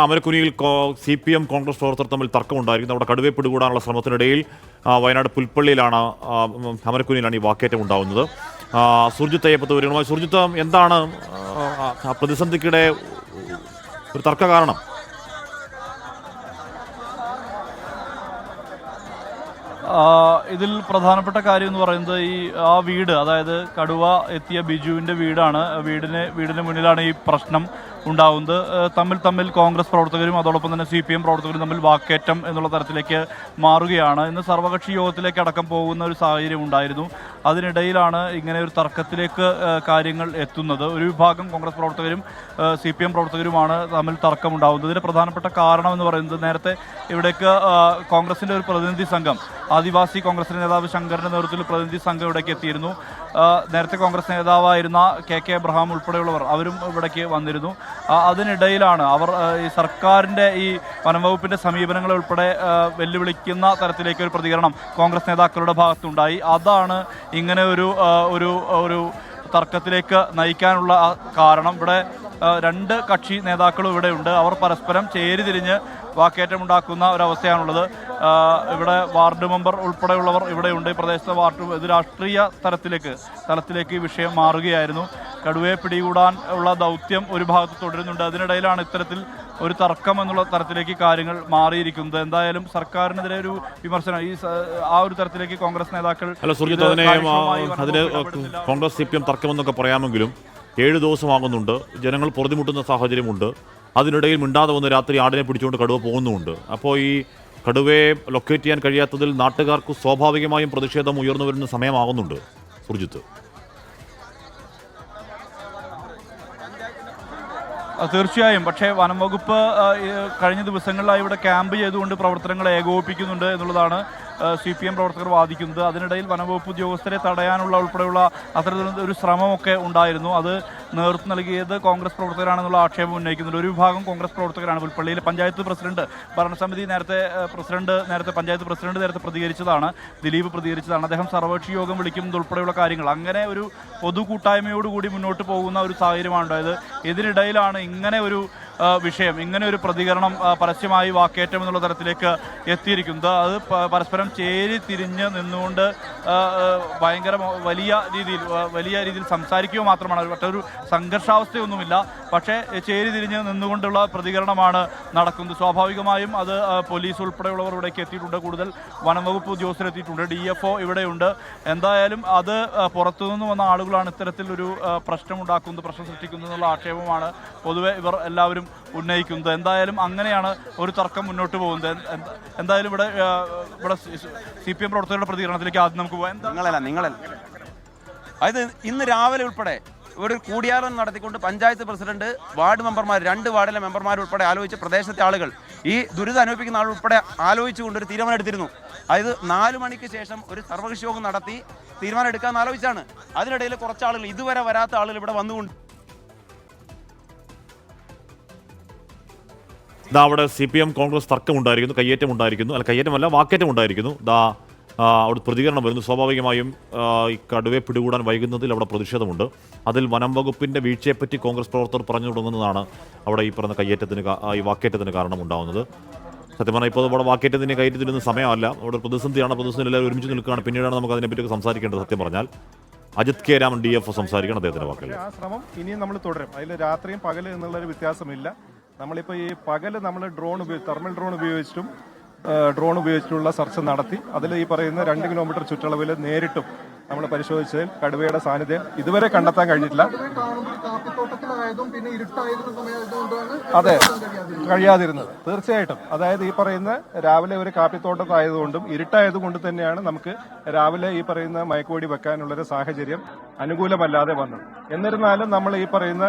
അമരക്കുനിയിൽ CPM Congress പ്രവർത്തകർ തമ്മിൽ തർക്കമുണ്ടായിരിക്കുന്നു. അവിടെ കടുവയെ പിടികൂടാനുള്ള ശ്രമത്തിനിടയിൽ വയനാട് പുൽപ്പള്ളിയിലാണ് അമരക്കുനിയിലാണ് ഈ വാക്കേറ്റം ഉണ്ടാവുന്നത്. സുർജിത്ത് അയ്യപ്പത്ത് വിവരങ്ങളുമായി. സുർജിത്ത്, എന്താണ് പ്രതിസന്ധിക്കിടെ ഒരു തർക്ക കാരണം? ഇതിൽ പ്രധാനപ്പെട്ട കാര്യം എന്ന് പറയുന്നത് ആ വീട്, അതായത് കടുവ എത്തിയ ബിജുവിൻ്റെ വീടാണ്. വീടിന് മുന്നിലാണ് ഈ പ്രശ്നം ഉണ്ടാവുന്നത്. തമ്മിൽ കോൺഗ്രസ് പ്രവർത്തകരും അതോടൊപ്പം തന്നെ CPM പ്രവർത്തകരും തമ്മിൽ വാക്കേറ്റം എന്നുള്ള തരത്തിലേക്ക് മാറുകയാണ്. ഇന്ന് സർവകക്ഷി യോഗത്തിലേക്ക് അടക്കം പോകുന്ന ഒരു സാഹചര്യം ഉണ്ടായിരുന്നു. അതിനിടയിലാണ് ഇങ്ങനെ ഒരു തർക്കത്തിലേക്ക് കാര്യങ്ങൾ എത്തുന്നത്. ഒരു വിഭാഗം കോൺഗ്രസ് പ്രവർത്തകരും CPM പ്രവർത്തകരുമാണ് തമ്മിൽ തർക്കമുണ്ടാകുന്നത്. ഇതിന് പ്രധാനപ്പെട്ട കാരണം എന്ന് പറയുന്നത്, നേരത്തെ ഇവിടേക്ക് കോൺഗ്രസിൻ്റെ ഒരു പ്രതിനിധി സംഘം, ആദിവാസി കോൺഗ്രസിൻ്റെ നേതാവ് ശങ്കറിൻ്റെ നേതൃത്വത്തിൽ പ്രതിനിധി സംഘം ഇവിടേക്ക് എത്തിയിരുന്നു. നേരത്തെ കോൺഗ്രസ് നേതാവായിരുന്ന KK എബ്രഹാം ഉൾപ്പെടെയുള്ളവർ അവരും ഇവിടേക്ക് വന്നിരുന്നു. അതിനിടയിലാണ് അവർ ഈ സർക്കാരിൻ്റെ ഈ വനംവകുപ്പിൻ്റെ സമീപനങ്ങളെ ഉൾപ്പെടെ വെല്ലുവിളിക്കുന്ന തരത്തിലേക്ക് ഒരു പ്രതികരണം കോൺഗ്രസ് നേതാക്കളുടെ ഭാഗത്തുണ്ടായി. അതാണ് ഇങ്ങനെ ഒരു തർക്കത്തിലേക്ക് നയിക്കാനുള്ള കാരണം. ഇവിടെ രണ്ട് കക്ഷി നേതാക്കളും ഇവിടെയുണ്ട്. അവർ പരസ്പരം ചേരിതിരിഞ്ഞ് വാക്കേറ്റമുണ്ടാക്കുന്ന ഒരവസ്ഥയാണുള്ളത്. ഇവിടെ വാർഡ് മെമ്പർ ഉൾപ്പെടെയുള്ളവർ ഇവിടെയുണ്ട്. ഈ പ്രദേശത്തെ ഇത് രാഷ്ട്രീയ തലത്തിലേക്ക് ഈ വിഷയം മാറുകയായിരുന്നു. കടുവയെ പിടികൂടാൻ ഉള്ള ദൗത്യം ഒരു ഭാഗത്ത് തുടരുന്നുണ്ട്. അതിനിടയിലാണ് ഇത്തരത്തിൽ ഒരു തർക്കം എന്നുള്ള തരത്തിലേക്ക് കാര്യങ്ങൾ മാറിയിരിക്കുന്നത്. എന്തായാലും സർക്കാരിനെതിരെ ഒരു വിമർശനം ആ ഒരു തരത്തിലേക്ക് കോൺഗ്രസ് നേതാക്കൾ കോൺഗ്രസ് CPM തർക്കമെന്നൊക്കെ പറയാമെങ്കിലും 7 ദിവസമാകുന്നുണ്ട്. ജനങ്ങൾ പൊറുതിമുട്ടുന്ന സാഹചര്യമുണ്ട്. അതിനിടയിൽ മിണ്ടാതെ വന്ന് രാത്രി ആടിനെ പിടിച്ചുകൊണ്ട് കടുവ പോകുന്നുമുണ്ട്. അപ്പോൾ ഈ കടുവയെ ലൊക്കേറ്റ് ചെയ്യാൻ കഴിയാത്തതിൽ നാട്ടുകാർക്ക് സ്വാഭാവികമായും പ്രതിഷേധം ഉയർന്നു വരുന്ന സമയമാകുന്നുണ്ട്. സുർജിത്ത്, തീർച്ചയായും. പക്ഷേ വനം വകുപ്പ് കഴിഞ്ഞ ദിവസങ്ങളിലായി ഇവിടെ ക്യാമ്പ് ചെയ്തുകൊണ്ട് പ്രവർത്തനങ്ങൾ ഏകോപിപ്പിക്കുന്നുണ്ട് എന്നുള്ളതാണ് CPM പ്രവർത്തകർ വാദിക്കുന്നത്. അതിനിടയിൽ വനംവകുപ്പ് ഉദ്യോഗസ്ഥരെ തടയാനുള്ള ഉൾപ്പെടെയുള്ള അത്തരത്തിലുള്ള ഒരു ശ്രമമൊക്കെ ഉണ്ടായിരുന്നു. അത് നേതൃത്വം നൽകിയത് കോൺഗ്രസ് പ്രവർത്തകരാണെന്നുള്ള ആക്ഷേപം ഉന്നയിക്കുന്നുണ്ട്. ഒരു വിഭാഗം കോൺഗ്രസ് പ്രവർത്തകരാണ്. പുൽപ്പള്ളിയിലെ പഞ്ചായത്ത് പ്രസിഡന്റ്, ഭരണസമിതി നേരത്തെ പഞ്ചായത്ത് പ്രസിഡന്റ് നേരത്തെ പ്രതികരിച്ചതാണ്, ദിലീപ് പ്രതികരിച്ചതാണ്. അദ്ദേഹം സർവകക്ഷി യോഗം വിളിക്കുന്നത് ഉൾപ്പെടെയുള്ള കാര്യങ്ങൾ, അങ്ങനെ ഒരു പൊതുകൂട്ടായ്മയോടുകൂടി മുന്നോട്ട് പോകുന്ന ഒരു സാഹചര്യമാണ് ഉണ്ടായത്. ഇതിനിടയിലാണ് ഇങ്ങനെ ഒരു വിഷയം, ഇങ്ങനെ ഒരു പ്രതികരണം പരസ്യമായി വാക്കേറ്റം എന്നുള്ള തരത്തിലേക്ക് എത്തിയിരിക്കുന്നത്. അത് പരസ്പരം ചേരി തിരിഞ്ഞ് നിന്നുകൊണ്ട് ഭയങ്കര വലിയ രീതിയിൽ സംസാരിക്കുക മാത്രമാണ്. മറ്റൊരു സംഘർഷാവസ്ഥയൊന്നുമില്ല. പക്ഷേ ചേരി തിരിഞ്ഞ് നിന്നുകൊണ്ടുള്ള പ്രതികരണമാണ് നടക്കുന്നത്. സ്വാഭാവികമായും അത് പോലീസ് ഉൾപ്പെടെയുള്ളവർ ഇവിടേക്ക് എത്തിയിട്ടുണ്ട്. കൂടുതൽ വനംവകുപ്പ് ഉദ്യോഗസ്ഥർ എത്തിയിട്ടുണ്ട്. DFO ഇവിടെയുണ്ട്. എന്തായാലും അത് പുറത്തുനിന്ന് വന്ന ആളുകളാണ് ഇത്തരത്തിലൊരു പ്രശ്നം സൃഷ്ടിക്കുന്നത് എന്നുള്ള ആക്ഷേപമാണ് പൊതുവെ ഇവർ എല്ലാവരും ഉന്നയിക്കുന്നത്. എന്തായാലും അങ്ങനെയാണ് ഒരു തർക്കം മുന്നോട്ട് പോകുന്നത്. എന്തായാലും ഇവിടെ CPM പ്രവർത്തകരുടെ പ്രതികരണത്തിലേക്ക് ആദ്യം നമുക്ക് പോകാം. നിങ്ങളല്ല അതായത് ഇന്ന് രാവിലെ ഉൾപ്പെടെ ഇവിടെ ഒരു കൂടിയാലോചന നടത്തിക്കൊണ്ട് പഞ്ചായത്ത് പ്രസിഡന്റ്, വാർഡ് മെമ്പർമാർ, 2 വാർഡിലെ മെമ്പർമാർ ഉൾപ്പെടെ ആലോചിച്ച് പ്രദേശത്തെ ആളുകൾ, ഈ ദുരിതം അനുഭവിക്കുന്ന ആൾ ഉൾപ്പെടെ ആലോചിച്ചുകൊണ്ട് ഒരു തീരുമാനം എടുത്തിരുന്നു. അതായത് 4 മണിക്ക് ശേഷം ഒരു സർവകക്ഷി യോഗം നടത്തി തീരുമാനം എടുക്കാമെന്ന് ആലോചിച്ചാണ്. അതിനിടയിൽ കുറച്ച് ആളുകൾ, ഇതുവരെ വരാത്ത ആളുകൾ ഇവിടെ വന്നുകൊണ്ട് അവിടെ CPM കോൺഗ്രസ് തർക്കമുണ്ടായിരിക്കുന്നു, വാക്കേറ്റം ഉണ്ടായിരിക്കുന്നു. അവിടെ പ്രതികരണം വരുന്നു. സ്വാഭാവികമായും ഈ കടുവയെ പിടികൂടാൻ വൈകുന്നതിൽ അവിടെ പ്രതിഷേധമുണ്ട്. അതിൽ വനം വകുപ്പിൻ്റെ വീഴ്ചയെപ്പറ്റി കോൺഗ്രസ് പ്രവർത്തകർ പറഞ്ഞു തുടങ്ങുന്നതാണ് അവിടെ ഈ പറഞ്ഞ ഈ വാക്കേറ്റത്തിന് കാരണമുണ്ടാകുന്നത്. സത്യം പറഞ്ഞാൽ ഇപ്പോൾ അവിടെ വാക്കേറ്റത്തിന് കയറ്റത്തിനൊന്നും സമയമല്ല. അവിടെ പ്രതിസന്ധിയാണ്. പ്രതിസന്ധി എല്ലാവരും ഒരുമിച്ച് നിൽക്കുകയാണ്. പിന്നീടാണ് നമുക്ക് അതിനെപ്പറ്റിയൊക്കെ സംസാരിക്കേണ്ടത്. സത്യം പറഞ്ഞാൽ അജിത് K. രാമൻ DFO സംസാരിക്കണം. അദ്ദേഹത്തിൻ്റെ വാക്കുകൾ. ആ ശ്രമം ഇനിയും നമ്മൾ തുടരും. അതിൽ രാത്രിയും പകല് എന്നുള്ളൊരു വ്യത്യാസമില്ല. നമ്മളിപ്പോൾ ഈ പകല് നമ്മൾ തെർമൽ ഡ്രോൺ ഉപയോഗിച്ചിട്ടുള്ള സെർച്ച് നടത്തി. അതിൽ ഈ പറയുന്ന 2 കിലോമീറ്റർ ചുറ്റളവിൽ നേരിട്ടും നമ്മൾ പരിശോധിച്ചതിൽ കടുവയുടെ സാന്നിധ്യം ഇതുവരെ കണ്ടെത്താൻ കഴിഞ്ഞിട്ടില്ല. അതെ, കഴിയാതിരുന്നത് തീർച്ചയായിട്ടും. അതായത് ഈ പറയുന്ന രാവിലെ ഒരു കാപ്പിത്തോട്ടത്തായതുകൊണ്ടും ഇരുട്ടായതുകൊണ്ട് തന്നെയാണ് നമുക്ക് രാവിലെ ഈ പറയുന്ന മയക്കുവെടി വെക്കാനുള്ളൊരു സാഹചര്യം അനുകൂലമല്ലാതെ വന്നത്. എന്നിരുന്നാലും നമ്മൾ ഈ പറയുന്ന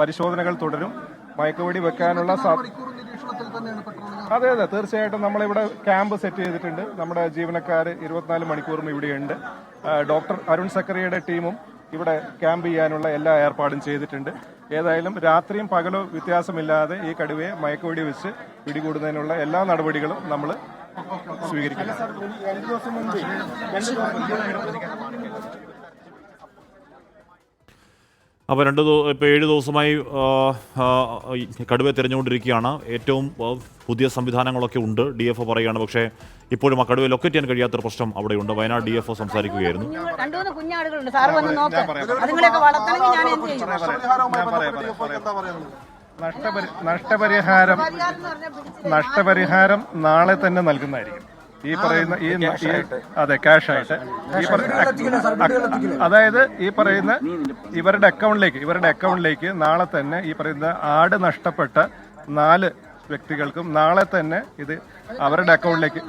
പരിശോധനകൾ തുടരും. മയക്കുവെടി വെക്കാനുള്ള അതെ തീർച്ചയായിട്ടും നമ്മളിവിടെ ക്യാമ്പ് സെറ്റ് ചെയ്തിട്ടുണ്ട്. നമ്മുടെ ജീവനക്കാർ 24 മണിക്കൂറും ഇവിടെയുണ്ട്. ഡോക്ടർ അരുൺ സക്കറിയുടെ ടീമും ഇവിടെ ക്യാമ്പ് ചെയ്യാനുള്ള എല്ലാ ഏർപ്പാടും ചെയ്തിട്ടുണ്ട്. ഏതായാലും രാത്രിയും പകലോ വ്യത്യാസമില്ലാതെ ഈ കടുവയെ മയക്കുവെടി വെച്ച് പിടികൂടുന്നതിനുള്ള എല്ലാ നടപടികളും നമ്മൾ സ്വീകരിക്കുന്നു. അപ്പോൾ ഇപ്പോൾ 7 ദിവസമായി കടുവയെ തിരഞ്ഞുകൊണ്ടിരിക്കുകയാണ്. ഏറ്റവും പുതിയ സംവിധാനങ്ങളൊക്കെ ഉണ്ട് DFO പറയുകയാണ്. പക്ഷേ ഇപ്പോഴും ആ കടുവയെ ലൊക്കേറ്റ് ചെയ്യാൻ കഴിയാത്തൊരു പ്രശ്നം അവിടെയുണ്ട്. വയനാട് DFO സംസാരിക്കുകയായിരുന്നു. 2-3 കുഞ്ഞാടുകളുണ്ട്, സാർ വന്ന് നോക്ക്. അതുങ്ങളെയൊക്കെ വളർത്തണമെങ്കിൽ ഞാൻ എന്ത് ചെയ്യും? നഷ്ടപരിഹാരം നാളെ തന്നെ നൽകുന്നതായിരിക്കും. ഈ പറയുന്ന അതെ, ക്യാഷ് ആയിട്ട് അതായത് ഈ പറയുന്ന ഇവരുടെ അക്കൗണ്ടിലേക്ക് നാളെ തന്നെ ഈ പറയുന്ന ആട് നഷ്ടപ്പെട്ട 4 വ്യക്തികൾക്കും നാളെ തന്നെ ഇത് അവരുടെ അക്കൗണ്ടിലേക്ക്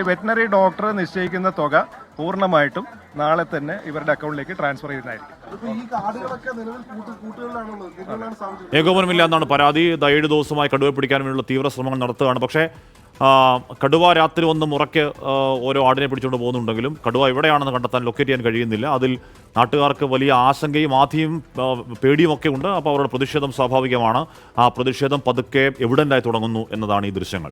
വെറ്റിനറി ഡോക്ടർ നിശ്ചയിക്കുന്ന തുക പൂർണ്ണമായിട്ടും നാളെ തന്നെ ഇവരുടെ അക്കൗണ്ടിലേക്ക് ട്രാൻസ്ഫർ ചെയ്യുന്നതായിരിക്കും. ഏകോപനമില്ല എന്നാണ് പരാതി. 7 ദിവസമായി കടുവയെ പിടിക്കാൻ വേണ്ടിയുള്ള തീവ്ര ശ്രമങ്ങൾ നടത്തുകയാണ്. പക്ഷേ കടുവ രാത്രി വന്ന് മുറയ്ക്ക് ഓരോ ആടിനെ പിടിച്ചുകൊണ്ട് പോകുന്നുണ്ടെങ്കിലും കടുവ എവിടെയാണെന്ന് കണ്ടെത്താൻ ലൊക്കേറ്റ് ചെയ്യാൻ കഴിയുന്നില്ല. അതിൽ നാട്ടുകാർക്ക് വലിയ ആശങ്കയും ആധിയും പേടിയും ഒക്കെ ഉണ്ട്. അപ്പോൾ അവരുടെ പ്രതിഷേധം സ്വാഭാവികമാണ്. ആ പ്രതിഷേധം പതുക്കെ എവിഡൻ്റായി തുടങ്ങുന്നു എന്നതാണ് ഈ ദൃശ്യങ്ങൾ.